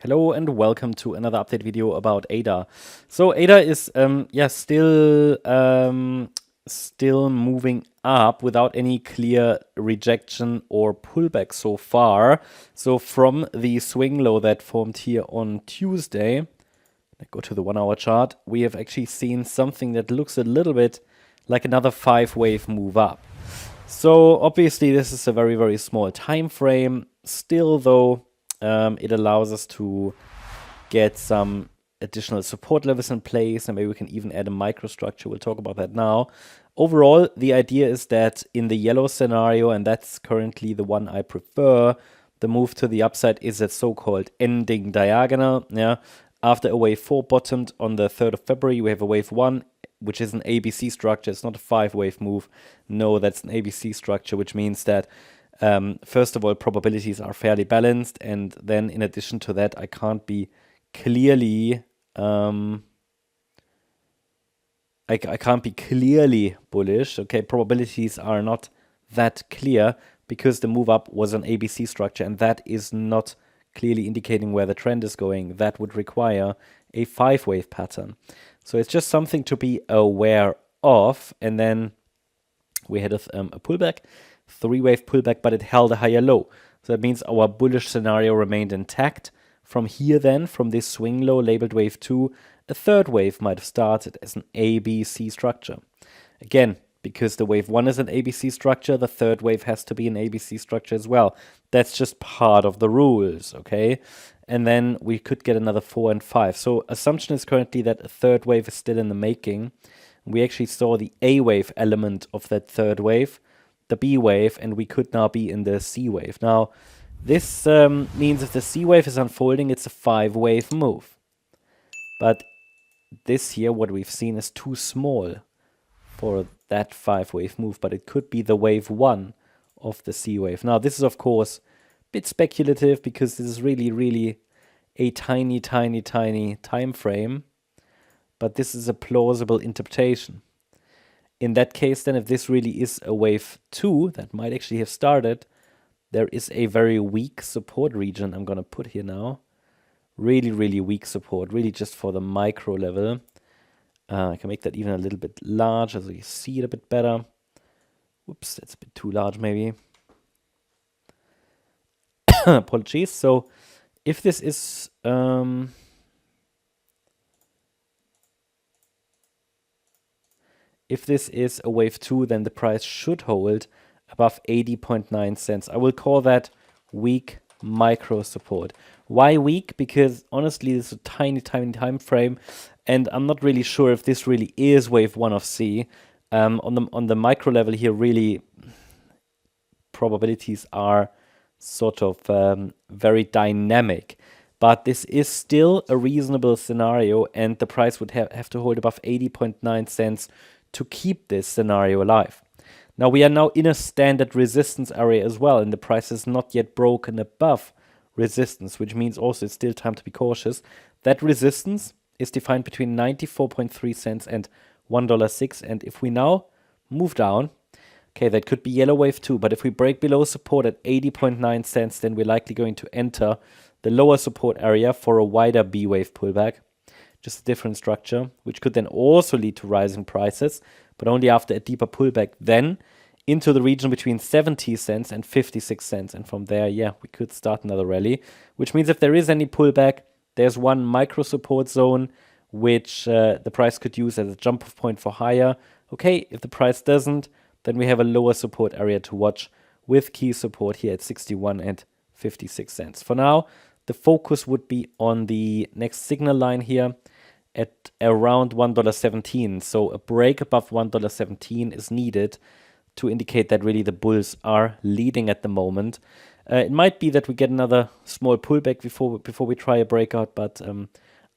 Hello and welcome to another update video about ADA. So ADA is still moving up without any clear rejection or pullback so far. So from the swing low that formed here on Tuesday, let's go to the 1 hour chart, we have actually seen something that looks a little bit like another 5-wave move up. So obviously this is a very, very small time frame. Still though, it allows us to get some additional support levels in place, and maybe we can even add a microstructure. We'll talk about that now. Overall, the idea is that in the yellow scenario, and that's currently the one I prefer, the move to the upside is a so-called ending diagonal. Yeah, after a wave 4 bottomed on the 3rd of February, we have a wave 1, which is an ABC structure. It's not a 5-wave move. No, that's an ABC structure, which means that first of all, probabilities are fairly balanced, and then in addition to that, I can't be clearly I can't be clearly bullish. Okay, probabilities are not that clear because the move up was an ABC structure, and that is not clearly indicating where the trend is going. That would require a 5-wave pattern. So it's just something to be aware of. And then we had a pullback, 3-wave pullback, but it held a higher low. So that means our bullish scenario remained intact. From here then, from this swing low labeled wave 2, a 3rd wave might have started as an ABC structure. Again, because the wave 1 is an ABC structure, the 3rd wave has to be an ABC structure as well. That's just part of the rules, okay? And then we could get another 4 and 5. So assumption is currently that a 3rd wave is still in the making. We actually saw the A wave element of that 3rd wave, the B wave, and we could now be in the C wave. Now, this means if the C wave is unfolding, it's a 5-wave move. But this here, what we've seen, is too small for that 5-wave move, but it could be the wave 1 of the C wave. Now, this is, of course, a bit speculative because this is really, really a tiny, tiny, tiny time frame. But this is a plausible interpretation. In that case, then, if this really is a wave 2 that might actually have started, there is a very weak support region I'm going to put here now. Really, really weak support, really just for the micro level. I can make that even a little bit larger so you see it a bit better. Whoops, that's a bit too large maybe. Apologies. So if this is... if this is a wave 2, then the price should hold above 80.9 cents. I will call that weak micro support. Why weak? Because honestly, this is a tiny, tiny time frame, and I'm not really sure if this really is wave 1 of C. On the micro level here, really, probabilities are sort of very dynamic. But this is still a reasonable scenario, and the price would have to hold above 80.9 cents to keep this scenario alive. Now we are now in a standard resistance area as well, and the price is not yet broken above resistance, which means also it's still time to be cautious. That resistance is defined between 94.3 cents and $1.06, and if we now move down, okay, that could be yellow wave 2, but if we break below support at 80.9 cents, then we're likely going to enter the lower support area for a wider B wave pullback. Just a different structure, which could then also lead to rising prices, but only after a deeper pullback, then into the region between 70 cents and 56 cents. And from there, yeah, we could start another rally, which means if there is any pullback, there's one micro support zone, which the price could use as a jump off point for higher. Okay, if the price doesn't, then we have a lower support area to watch with key support here at 61 and 56 cents. For now, the focus would be on the next signal line here at around $1.17. So a break above $1.17 is needed to indicate that really the bulls are leading at the moment. It might be that we get another small pullback before we try a breakout, but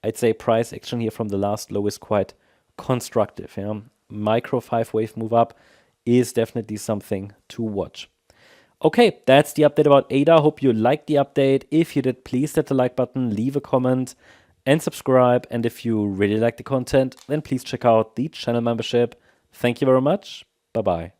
I'd say price action here from the last low is quite constructive. Yeah? Micro 5-wave move up is definitely something to watch. Okay, that's the update about ADA. Hope you liked the update. If you did, please hit the like button, leave a comment, and subscribe. And if you really like the content, then please check out the channel membership. Thank you very much. Bye-bye.